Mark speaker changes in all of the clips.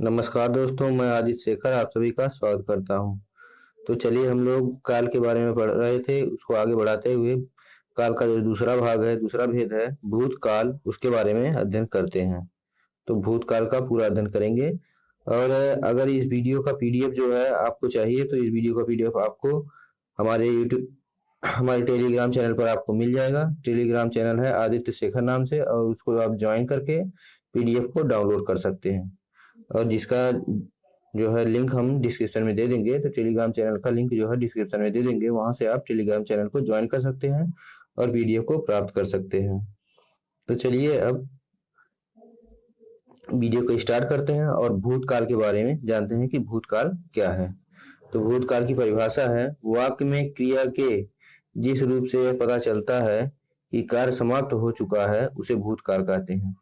Speaker 1: नमस्कार दोस्तों, मैं आदित्य शेखर आप सभी का स्वागत करता हूं। तो चलिए हम लोग काल के बारे में पढ़ रहे थे, उसको आगे बढ़ाते हुए काल का जो दूसरा भाग है, दूसरा भेद है भूतकाल, उसके बारे में अध्ययन करते हैं। तो भूतकाल का पूरा अध्ययन करेंगे। और अगर इस वीडियो का पीडीएफ जो है आपको चाहिए तो इस वीडियो का पीडीएफ आपको हमारे यूट्यूब हमारे टेलीग्राम चैनल पर आपको मिल जाएगा। टेलीग्राम चैनल है आदित्य शेखर नाम से, और उसको आप ज्वाइन करके पीडीएफ को डाउनलोड कर सकते हैं। और जिसका जो है लिंक हम डिस्क्रिप्शन में दे देंगे। तो टेलीग्राम चैनल का लिंक जो है डिस्क्रिप्शन में दे देंगे, वहां से आप टेलीग्राम चैनल को ज्वाइन कर सकते हैं और पीडीएफ को प्राप्त कर सकते हैं। तो चलिए अब वीडियो को स्टार्ट करते हैं और भूतकाल के बारे में जानते हैं कि भूतकाल क्या है। तो भूतकाल की परिभाषा है, वाक्य में क्रिया के जिस रूप से यह पता चलता है कि कार्य समाप्त हो चुका है उसे भूतकाल कहते हैं।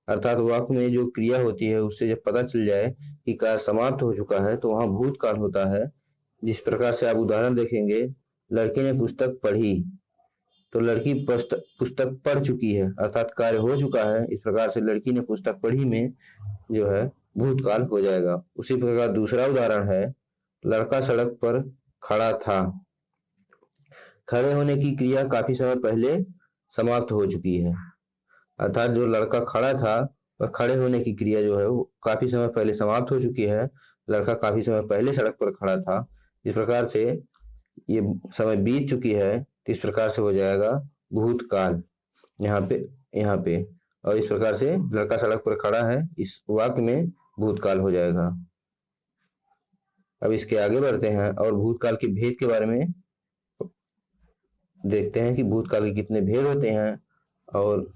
Speaker 1: अर्थात वाक्य में जो क्रिया होती है उससे जब पता चल जाए कि कार्य समाप्त हो चुका है तो वहां भूतकाल होता है। जिस प्रकार से आप उदाहरण देखेंगे, लड़के ने पुस्तक पढ़ी, तो लड़की पुस्तक पढ़ चुकी है, अर्थात कार्य हो चुका है। इस प्रकार से लड़की ने पुस्तक पढ़ी में जो है भूतकाल हो जाएगा। उसी प्रकार दूसरा उदाहरण है, लड़का सड़क पर खड़ा था। खड़े होने की क्रिया काफी समय पहले समाप्त हो चुकी है, अर्थात जो लड़का खड़ा था वह खड़े होने की क्रिया जो है वो काफी समय पहले समाप्त हो चुकी है। लड़का काफी समय पहले सड़क पर खड़ा था। इस प्रकार से ये समय बीत चुकी है, तो इस प्रकार से हो जाएगा भूतकाल यहाँ पे। और इस प्रकार से लड़का सड़क पर खड़ा है, इस वाक्य में भूतकाल हो जाएगा। अब इसके आगे बढ़ते हैं और भूतकाल के भेद के बारे में देखते हैं कि भूतकाल के कितने भेद होते हैं और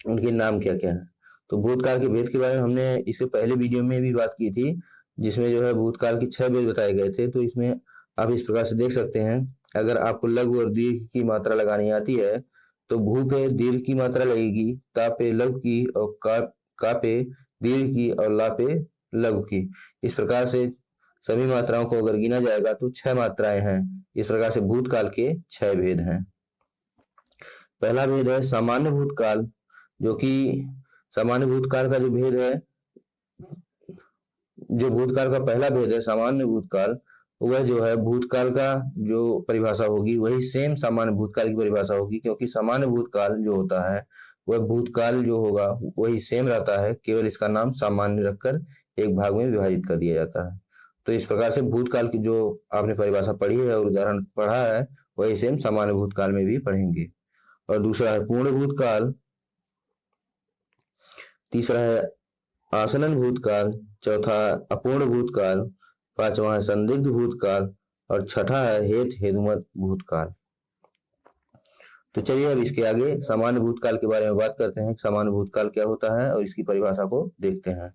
Speaker 1: उनके नाम क्या क्या है। तो भूतकाल के भेद के बारे में हमने इसके पहले वीडियो में भी बात की थी, जिसमें जो है भूतकाल की 6 भेद बताए गए थे। तो इसमें आप इस प्रकार से देख सकते हैं, अगर आपको लघु और दीर्घ की मात्रा लगानी आती है तो भू पे दीर्घ की मात्रा लगेगी, ता पे लघु की, और का पे दीर्घ की, और ला पे लघु की। इस प्रकार से सभी मात्राओं को अगर गिना जाएगा तो 6 मात्राएं हैं। इस प्रकार से भूतकाल के 6 भेद हैं। पहला भेद है सामान्य भूतकाल, जो कि सामान्य भूतकाल का जो भेद है, जो भूतकाल का पहला भेद है सामान्य भूतकाल, वह जो है भूतकाल का जो परिभाषा होगी वही सेम सामान्य भूतकाल की परिभाषा होगी, क्योंकि सामान्य भूतकाल जो होता है वह भूतकाल जो होगा वही सेम रहता है, केवल इसका नाम सामान्य रखकर एक भाग में विभाजित कर दिया जाता है। तो इस प्रकार से भूतकाल की जो आपने परिभाषा पढ़ी है और उदाहरण पढ़ा है वही सेम सामान्य भूतकाल में भी पढ़ेंगे। और दूसरा है पूर्ण भूतकाल, तीसरा है आसन्न भूतकाल, चौथा अपूर्ण भूतकाल, पांचवा है संदिग्ध भूतकाल, और छठा है हेत हेतुमत भूतकाल। तो चलिए अब इसके आगे सामान्य भूतकाल के बारे में बात करते हैं। सामान्य भूतकाल क्या होता है और इसकी परिभाषा को देखते हैं।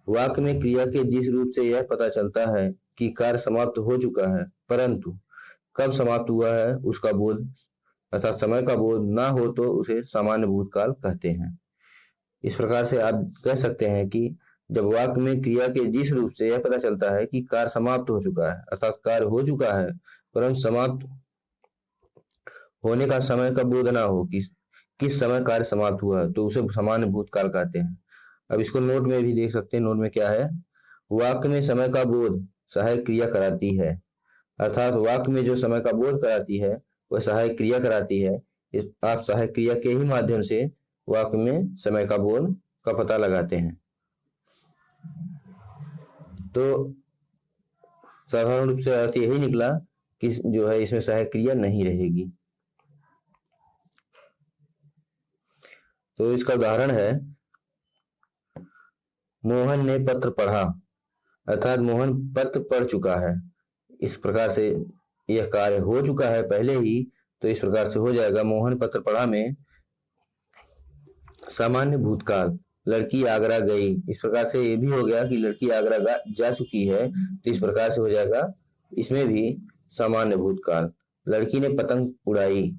Speaker 1: वाक्य में क्रिया के जिस रूप से यह पता चलता है कि कार्य समाप्त हो चुका है, परंतु कब समाप्त हुआ है उसका बोध अर्थात समय का बोध ना हो तो उसे सामान्य भूतकाल कहते हैं। इस प्रकार से आप कह सकते हैं कि जब वाक्य में क्रिया के जिस रूप से यह पता चलता है कि कार्य समाप्त हो चुका है, अर्थात कार्य हो चुका है परंतु समाप्त होने का समय का बोध ना हो कि किस समय कार्य समाप्त हुआ है, तो उसे सामान्य भूतकाल कहते हैं। अब इसको नोट में भी देख सकते हैं। नोट में क्या है, वाक्य में समय का बोध सहायक क्रिया कराती है, अर्थात वाक्य में जो समय का बोध कराती है वह सहायक क्रिया कराती है। आप सहायक क्रिया के ही माध्यम से वाक्य में समय का बोध का पता लगाते हैं। तो साधारण रूप से अर्थ यही निकला कि जो है इसमें सहायक क्रिया नहीं रहेगी। तो इसका उदाहरण है, मोहन ने पत्र पढ़ा, अर्थात मोहन पत्र पढ़ चुका है। इस प्रकार से यह कार्य हो चुका है पहले ही, तो इस प्रकार से हो जाएगा मोहन पत्र पढ़ा में सामान्य भूतकाल। लड़की आगरा गई, इस प्रकार से ये भी हो गया कि लड़की आगरा जा चुकी है, तो इस प्रकार से हो जाएगा इसमें भी सामान्य भूतकाल। लड़की ने पतंग उड़ाई,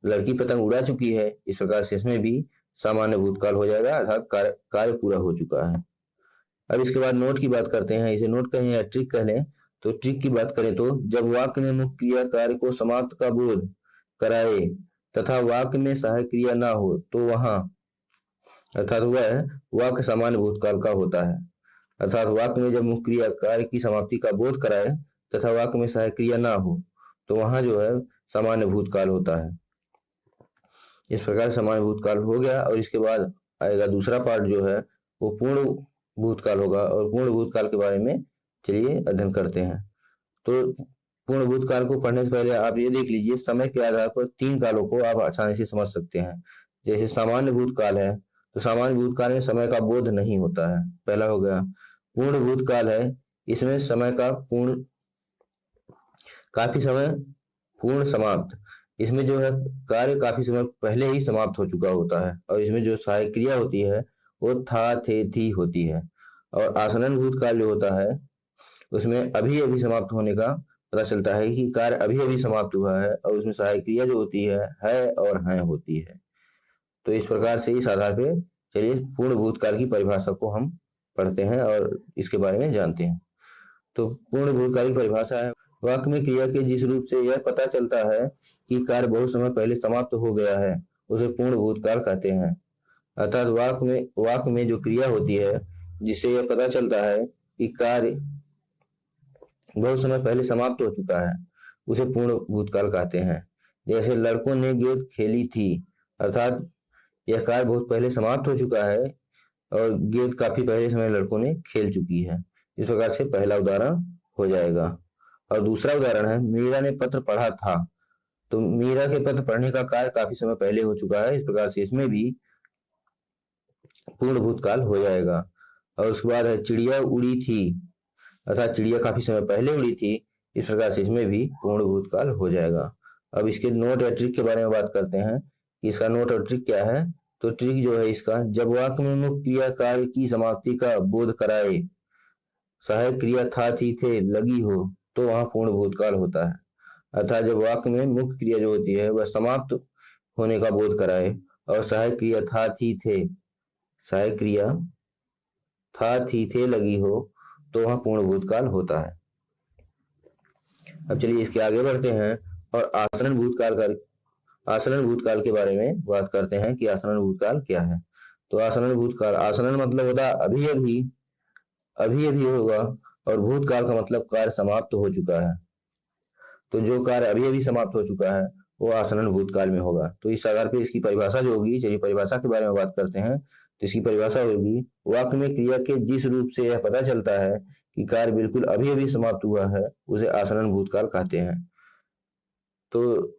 Speaker 1: लड़की पतंग उड़ा चुकी है, इस प्रकार से इसमें भी सामान्य भूतकाल हो जाएगा, अर्थात कार्य पूरा हो चुका है। अब इसके बाद नोट की बात करते हैं। इसे नोट कहें या ट्रिक कह लें, तो ट्रिक की बात करें तो जब वाक्य में मुख्य क्रिया कार्य को समाप्त का बोध कराए तथा वाक्य में सहायक क्रिया ना हो तो वहां अर्थात वह वाक्य सामान्य भूतकाल का होता है। अर्थात वाक्य में जब मुख्य क्रिया कार्य की समाप्ति का बोध कराए तथा वाक्य में सहायक क्रिया ना हो तो वहां जो है सामान्य भूतकाल होता है। इस प्रकार सामान्य भूतकाल हो गया और इसके बाद आएगा दूसरा पार्ट जो है वो पूर्ण भूतकाल होगा। और पूर्ण भूतकाल के बारे में चलिए अध्ययन करते हैं। तो पूर्ण भूतकाल को पढ़ने से पहले आप ये देख लीजिए, समय के आधार पर 3 कालों को आप आसानी से समझ सकते हैं। जैसे सामान्य भूतकाल है तो सामान्य भूतकाल में समय का बोध नहीं होता है, पहला हो गया। पूर्ण भूतकाल है, इसमें समय का काफी समय पूर्ण समाप्त, इसमें जो है कार्य काफी समय पहले ही समाप्त हो चुका होता है और इसमें जो सहायक क्रिया होती है वो था थे थी होती है। और आसन्न भूतकाल जो होता है उसमें अभी अभी समाप्त होने का पता चलता है कि कार्य अभी अभी समाप्त हुआ है और उसमें सहायक क्रिया जो होती है और हैं होती है। तो इस प्रकार से इस आधार पे चलिए पूर्ण भूतकाल की परिभाषा को हम पढ़ते हैं और इसके बारे में जानते हैं। तो पूर्ण भूतकाल की परिभाषा है, वाक्य में क्रिया के जिस रूप से यह पता चलता है कि कार्य बहुत समय पहले समाप्त हो गया है उसे पूर्ण भूतकाल कहते हैं। अर्थात वाक्य में जो क्रिया होती है जिससे यह पता चलता है कि कार्य बहुत समय पहले समाप्त हो चुका है उसे पूर्ण भूतकाल कहते हैं। जैसे लड़कों ने गेंद खेली थी, अर्थात यह कार्य बहुत पहले समाप्त हो चुका है और गेंद काफी पहले समय लड़कों ने खेल चुकी है। इस प्रकार से पहला उदाहरण हो जाएगा। और दूसरा उदाहरण है, मीरा ने पत्र पढ़ा था। तो मीरा के पत्र पढ़ने का कार्य काफी समय पहले हो चुका है, इस प्रकार से इसमें भी पूर्ण भूतकाल हो जाएगा। और उसके बाद है, चिड़िया उड़ी थी, अर्थात चिड़िया काफी समय पहले उड़ी थी, इस प्रकार से इसमें भी पूर्ण भूतकाल हो जाएगा। अब इसके नोट या ट्रिक के बारे में बात करते हैं कि इसका नोट और ट्रिक क्या है। तो ट्रिक जो है इसका, जब वाक्य में मुख्य क्रिया कार्य की समाप्ति का बोध कराए, सहायक क्रिया था थी थे लगी हो तो वहां पूर्ण भूतकाल होता है। अर्थात जब वाक्य में मुख्य क्रिया जो होती है वह समाप्त होने का बोध कराए और सहायक क्रिया था थी थे लगी हो तो वहां पूर्ण भूतकाल होता है। अब चलिए इसके आगे बढ़ते हैं और आसन्न भूतकाल के बारे में बात करते हैं कि आसन्न भूतकाल क्या है। तो आसन्न भूतकाल, आसन्न मतलब होता है अभी अभी होगा और भूतकाल का मतलब कार्य समाप्त हो चुका है। तो जो कार्य अभी अभी समाप्त हो चुका है वो आसन्न भूतकाल में होगा। तो इस आधार पर इसकी परिभाषा जो होगी, चलिए परिभाषा के बारे में बात करते हैं। तो इसकी परिभाषा होगी, वाक्य में क्रिया के जिस रूप से यह पता चलता है कि कार्य बिल्कुल अभी अभी समाप्त हुआ है उसे आसन्न भूतकाल कहते हैं। तो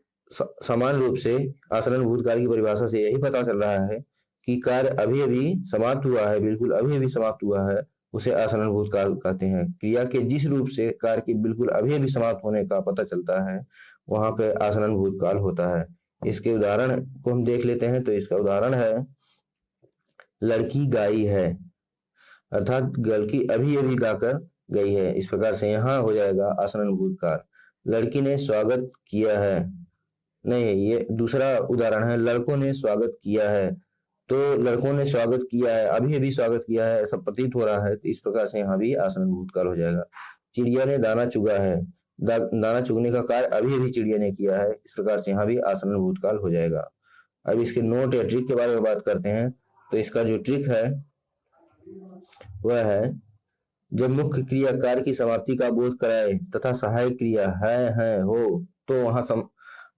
Speaker 1: समान रूप से आसन्न भूतकाल की परिभाषा से यही पता चल रहा है कि कार्य अभी अभी समाप्त हुआ है, बिल्कुल अभी अभी समाप्त हुआ है, उसे आसन्न भूतकाल कहते हैं। क्रिया के जिस रूप से कार्य के बिल्कुल अभी अभी समाप्त होने का पता चलता है वहां पे आसन्न भूतकाल होता है। इसके उदाहरण को हम देख लेते हैं। तो इसका उदाहरण है, लड़की गाई है, अर्थात लड़की अभी अभी गाकर गई है, इस प्रकार से यहाँ हो जाएगा आसन्न भूतकाल। लड़की ने स्वागत किया है, नहीं, ये दूसरा उदाहरण है, लड़कों ने स्वागत किया है। तो लड़कों ने स्वागत किया है, अभी अभी स्वागत किया है ऐसा प्रतीत हो रहा है, तो इस प्रकार से यहाँ भी आसन्न भूतकाल हो जाएगा। चिड़िया ने दाना चुगा है, दाना चुगने का कार्य अभी अभी चिड़िया ने किया है, इस प्रकार से यहाँ भी आसन्न भूतकाल हो जाएगा। अब इसके नोट या ट्रिक के बारे में बात करते हैं। तो इसका जो ट्रिक है वह है, जब मुख्य क्रिया कार्य की समाप्ति का बोध कराए तथा सहायक क्रिया है हो तो वहां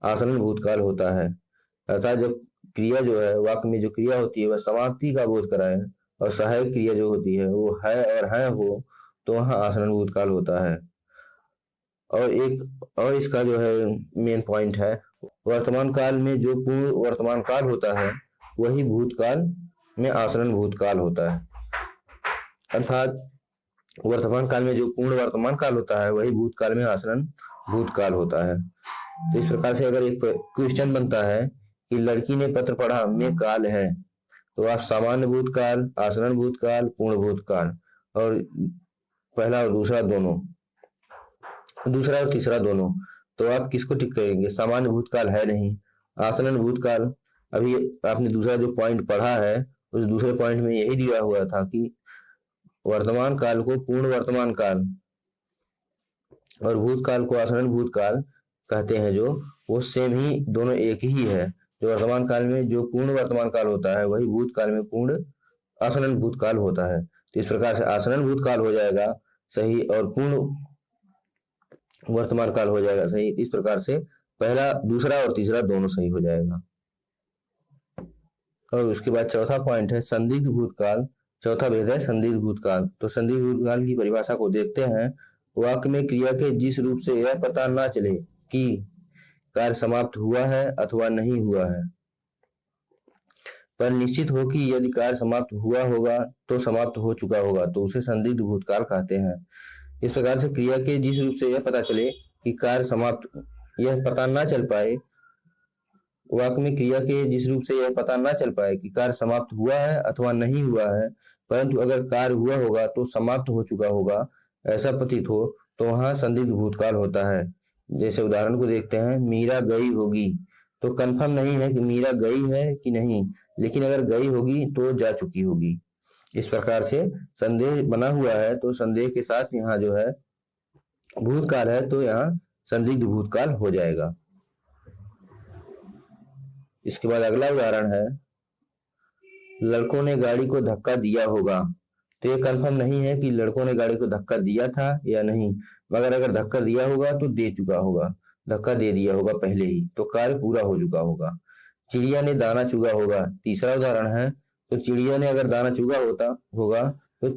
Speaker 1: आसन्न भूतकाल होता है। अर्थात जब क्रिया जो है, वाक्य में जो क्रिया होती है वह समाप्ति का बोध कराए और सहायक क्रिया जो होती है वो है हो तो वहां आसन्न भूतकाल होता है। और इसका जो है मेन पॉइंट है, वर्तमान काल में जो पूर्ण वर्तमान काल होता है वही भूतकाल में आसन्न भूतकाल होता है। अर्थात वर्तमान काल में जो पूर्ण वर्तमान काल होता है वही भूतकाल में आसन्न भूतकाल होता है। तो इस प्रकार से अगर एक क्वेश्चन बनता है कि लड़की ने पत्र पढ़ा में काल है, तो आप सामान्य भूतकाल, आसन्न भूतकाल, पूर्ण भूतकाल और पहला और दूसरा और तीसरा दोनों, तो आप किसको टिक करेंगे? सामान्य भूतकाल है नहीं, आसन्न भूतकाल, अभी आपने दूसरा जो पॉइंट पढ़ा है उस दूसरे पॉइंट में यही दिया हुआ था कि वर्तमान काल को पूर्ण वर्तमान काल और भूतकाल को आसन्न भूतकाल कहते हैं, जो वो सेम ही, दोनों एक ही है। जो वर्तमान काल में जो पूर्ण वर्तमान काल होता है वही भूतकाल में पूर्ण आसन्न भूतकाल होता है। तो इस प्रकार से आसन्न भूतकाल हो जाएगा सही और पूर्ण वर्तमान काल हो जाएगा सही। इस प्रकार से पहला, दूसरा और तीसरा दोनों सही हो जाएगा। और उसके बाद चौथा पॉइंट है संदिग्ध भूतकाल। चौथा भेद है संदिग्ध भूतकाल। तो संदिग्ध भूतकाल की परिभाषा को देखते हैं। वाक्य में क्रिया के जिस रूप से यह पता ना चले कि कार्य समाप्त हुआ है अथवा नहीं हुआ है, पर निश्चित हो कि यदि कार्य समाप्त हुआ होगा तो समाप्त हो चुका होगा, तो उसे संदिग्ध भूतकाल कहते हैं। इस प्रकार से क्रिया के जिस रूप से यह पता चले कि कार्य समाप्त, यह पता ना चल पाए, वाक्य में क्रिया के जिस रूप से यह पता ना चल पाए कि कार्य समाप्त हुआ है अथवा नहीं हुआ है, परंतु अगर कार्य हुआ होगा तो समाप्त हो चुका होगा, ऐसा प्रतीत हो, तो वहां संदिग्ध भूतकाल होता है। जैसे उदाहरण को देखते हैं, मीरा गई होगी, तो कंफर्म नहीं है कि मीरा गई है कि नहीं, लेकिन अगर गई होगी तो जा चुकी होगी। इस प्रकार से संदेह बना हुआ है, तो संदेह के साथ यहाँ जो है भूतकाल है, तो यहाँ संदिग्ध भूतकाल हो जाएगा। इसके बाद अगला उदाहरण है, लड़कों ने गाड़ी को धक्का दिया होगा। तो ये कंफर्म नहीं है कि लड़कों ने गाड़ी को धक्का दिया था या नहीं, मगर अगर धक्का दिया होगा तो दे चुका होगा, धक्का दे दिया होगा पहले ही, तो कार्य पूरा हो चुका होगा। चिड़िया ने दाना चुगा होगा, तीसरा उदाहरण है। तो चिड़िया ने अगर दाना चुगा होगा तो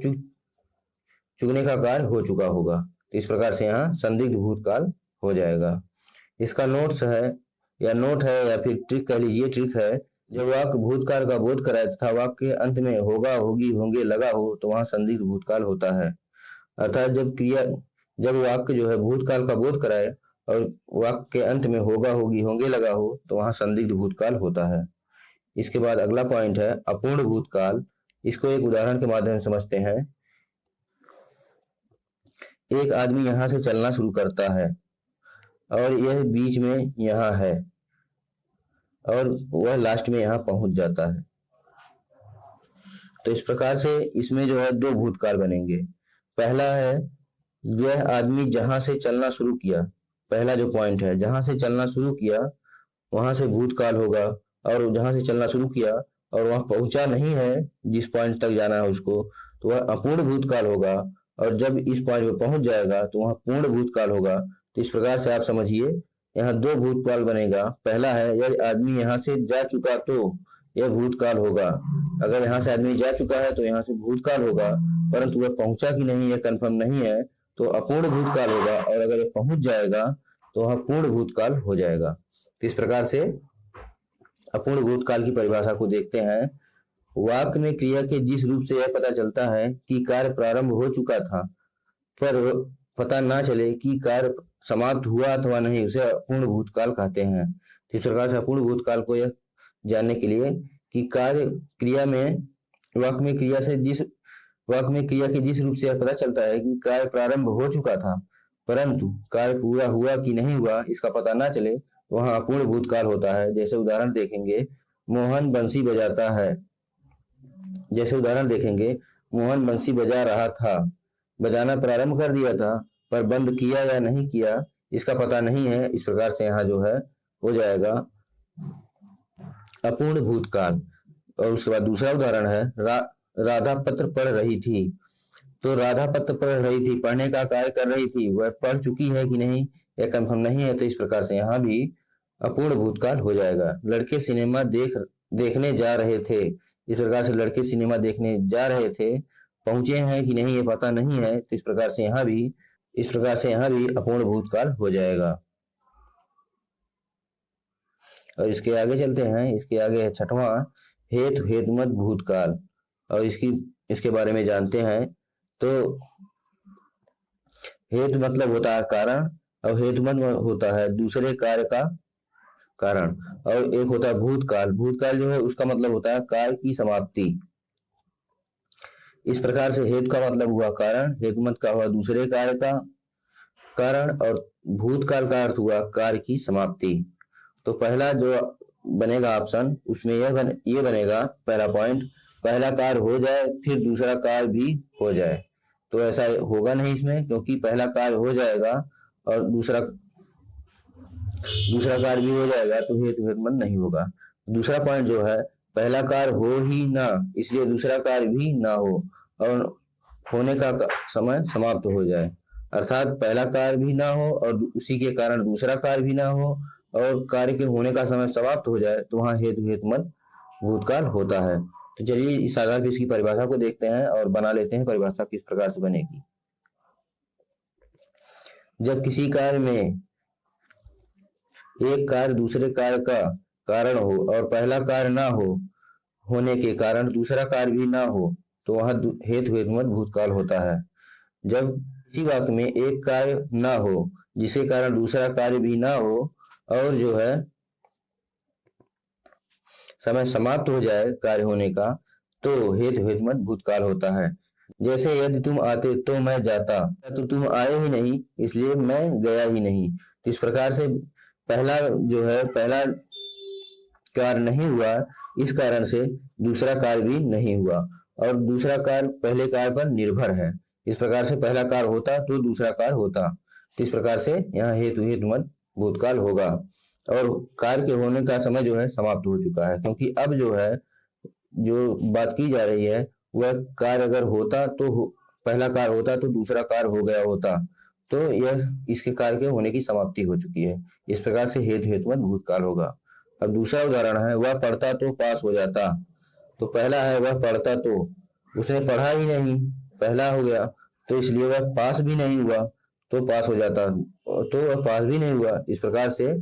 Speaker 1: चुगने का कार्य हो चुका होगा। तो इस प्रकार से यहाँ संदिग्ध भूतकाल हो जाएगा। इसका नोट्स है या नोट है या फिर ट्रिक कह लीजिए, ट्रिक है, जब वाक्य भूतकाल का बोध कराए तथा वाक्य के अंत में होगा, होगी, होंगे लगा हो, तो वहां संदिग्ध भूतकाल होता है। अर्थात जब वाक्य जो है भूतकाल का बोध कराए और वाक्य के अंत में होगा, होगी, होंगे लगा हो, तो वहां संदिग्ध भूतकाल होता है। इसके बाद अगला पॉइंट है अपूर्ण भूतकाल। इसको एक उदाहरण के माध्यम से समझते हैं। एक आदमी यहां से चलना शुरू करता है और यह बीच में यहाँ है और वह लास्ट में यहाँ पहुंच जाता है। तो इस प्रकार से इसमें जो है दो भूतकाल बनेंगे। पहला है, वह आदमी जहां से चलना शुरू किया, पहला जो पॉइंट है, जहां से चलना शुरू किया वहां से भूतकाल होगा, और जहां से चलना शुरू किया और वहां पहुंचा नहीं है जिस पॉइंट तक जाना है उसको, तो वह अपूर्ण भूतकाल होगा, और जब इस पॉइंट पे पहुंच जाएगा तो वहां पूर्ण भूतकाल होगा। तो इस प्रकार से आप समझिए यहाँ दो भूतकाल बनेगा। पहला है, यदि आदमी यहाँ से जा चुका तो यह भूतकाल होगा, अगर यहाँ से आदमी जा चुका है तो यहाँ से भूतकाल होगा, परंतु वह पहुंचा कि नहीं यह कंफर्म नहीं है, तो अपूर्ण भूतकाल होगा, और अगर यह पहुंच जाएगा तो वह पूर्ण भूतकाल हो जाएगा। तो इस प्रकार से अपूर्ण भूतकाल की परिभाषा को देखते हैं। वाक्य में क्रिया के जिस रूप से यह पता चलता है कि कार्य प्रारंभ हो चुका था, पर पता ना चले कि कार्य समाप्त हुआ अथवा नहीं, उसे अपूर्ण भूतकाल कहते हैं। इस प्रकार से अपूर्ण भूतकाल को यह जानने के लिए कि कार्य क्रिया में वाक्य में क्रिया के जिस रूप से यह पता चलता है कि कार्य प्रारंभ हो चुका था, परंतु कार्य पूरा हुआ कि नहीं हुआ इसका पता ना चले, वहां अपूर्ण भूतकाल होता है। जैसे उदाहरण देखेंगे, मोहन बंसी बजाता है। जैसे उदाहरण देखेंगे, मोहन बंसी बजा रहा था, बजाना प्रारंभ कर दिया था, पर बंद किया या नहीं किया इसका पता नहीं है। इस प्रकार से यहाँ जो है हो जाएगा अपूर्ण भूतकाल। और उसके बाद दूसरा उदाहरण है, राधा पत्र पढ़ रही थी। तो राधा पत्र पढ़ रही थी, पढ़ने का कार्य कर रही थी, वह पढ़ चुकी है कि नहीं यह कंफर्म नहीं है, तो इस प्रकार से यहाँ भी अपूर्ण भूतकाल हो जाएगा। लड़के सिनेमा देखने जा रहे थे। इस प्रकार से लड़के सिनेमा देखने जा रहे थे, पहुंचे हैं कि नहीं ये पता नहीं है, तो इस प्रकार से यहाँ भी अपूर्ण भूतकाल हो जाएगा। और इसके आगे चलते हैं। इसके आगे है छठवां, हेतु हेतुमत भूतकाल, और इसके बारे में जानते हैं। तो हेतु मतलब होता है कारण, और हेतुमत होता है दूसरे कार्य का कारण, और एक होता है भूतकाल। भूतकाल जो है उसका मतलब होता है कार्य की समाप्ति। इस प्रकार से हेतु का मतलब हुआ कारण, हेतुमत का हुआ दूसरे कार्य का कारण, और भूतकाल का अर्थ हुआ कार्य की समाप्ति। तो पहला जो बनेगा ऑप्शन, उसमें ये बनेगा पहला पॉइंट, पहला कार्य हो जाए फिर दूसरा कार्य भी हो जाए। तो ऐसा होगा नहीं इसमें, क्योंकि पहला कार्य हो जाएगा और दूसरा कार्य भी हो जाएगा, तो हेतु हेतुमत नहीं होगा। दूसरा पॉइंट जो है, पहला कार्य हो ही ना, इसलिए दूसरा कार्य भी ना हो, और होने का समय समाप्त हो जाए, अर्थात पहला कार्य भी ना हो और उसी के कारण दूसरा कार्य भी ना हो और कार्य के होने का समय समाप्त हो जाए, तो वहां हेतु हेतुमत भूतकाल होता है। तो चलिए इस आधार पर इसकी परिभाषा को देखते हैं और बना लेते हैं परिभाषा किस प्रकार से बनेगी। जब किसी कार्य में एक कार्य दूसरे कार्य का कारण हो और पहला कार्य ना होने के कारण दूसरा कार्य भी ना हो, तो वहां हेतु हेतुमत भूतकाल होता है। जब किसी वाक्य में एक कार्य ना हो जिसके कारण दूसरा कार्य भी ना हो और जो है समय समाप्त हो जाए कार्य होने का, तो हेतु हेतुमत भूतकाल होता है। जैसे यदि तुम आते तो मैं जाता, तो तुम आए ही नहीं इसलिए मैं गया ही नहीं। तो इस प्रकार से पहला कार्य नहीं हुआ, इस कारण से दूसरा कार्य भी नहीं हुआ और दूसरा कार्य पहले कार्य पर निर्भर है। इस प्रकार से पहला कार्य होता तो दूसरा कार्य होता। तो इस प्रकार से यहाँ हेतु हेतुमत भूतकाल होगा और कार्य के होने का समय जो है समाप्त हो चुका है, क्योंकि अब जो बात की जा रही है वह कार्य अगर होता तो पहला कार्य होता तो दूसरा कार्य हो गया होता, तो यह इसके कार्य के होने की समाप्ति हो चुकी है। इस प्रकार से हेतु हेतुमत भूतकाल होगा। अब दूसरा उदाहरण है, वह पढ़ता तो पास हो जाता। तो पहला है वह पढ़ता तो उसने पढ़ा ही नहीं, पहला हो गया, तो इसलिए वह पास भी नहीं हुआ तो पास हो जाता, तो वह पास भी नहीं हुआ। इस प्रकार से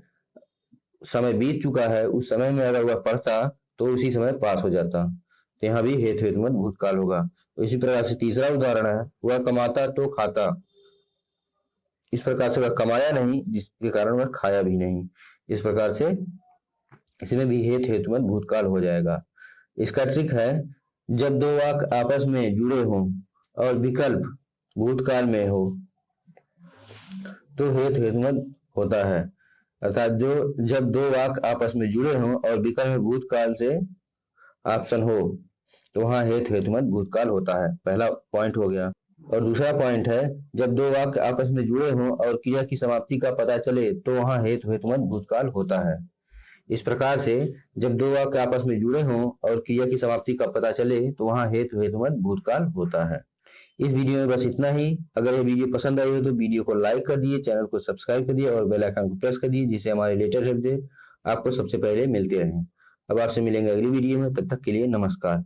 Speaker 1: समय बीत चुका है, उस समय में अगर वह पढ़ता तो उसी समय पास हो जाता। तो यहाँ भी हेतु हेतुमत भूतकाल होगा। तो इसी प्रकार से तीसरा उदाहरण है, वह कमाता तो खाता। इस प्रकार से वह कमाया नहीं जिसके कारण वह खाया भी नहीं। इस प्रकार से इसमें भी हेतु हेतुमत भूतकाल हो जाएगा। इसका ट्रिक है, जब दो वाक्य आपस में जुड़े हों और विकल्प भूतकाल में हो तो हेतु हेतुमत होता है, अर्थात जब दो वाक्य आपस में जुड़े हों और विकल्प में भूतकाल से ऑप्शन हो तो वहां हेतु हेतुमत भूतकाल होता है। पहला पॉइंट हो गया। और दूसरा पॉइंट है, जब दो वाक्य आपस में जुड़े हों और क्रिया की समाप्ति का पता चले तो वहां हेतु हेतुमत भूतकाल होता है। इस प्रकार से जब दो वाक्य आपस में जुड़े हों और क्रिया की समाप्ति का पता चले तो वहां हेतु हेतुमत भूतकाल होता है। इस वीडियो में बस इतना ही। अगर ये वीडियो पसंद आई हो तो वीडियो को लाइक कर दिए, चैनल को सब्सक्राइब कर दिए और बेल आइकन को प्रेस कर दिए, जिससे हमारे लेटेस्ट अपडेट आपको सबसे पहले मिलते रहें। अब आपसे मिलेंगे अगली वीडियो में, तब तक के लिए नमस्कार।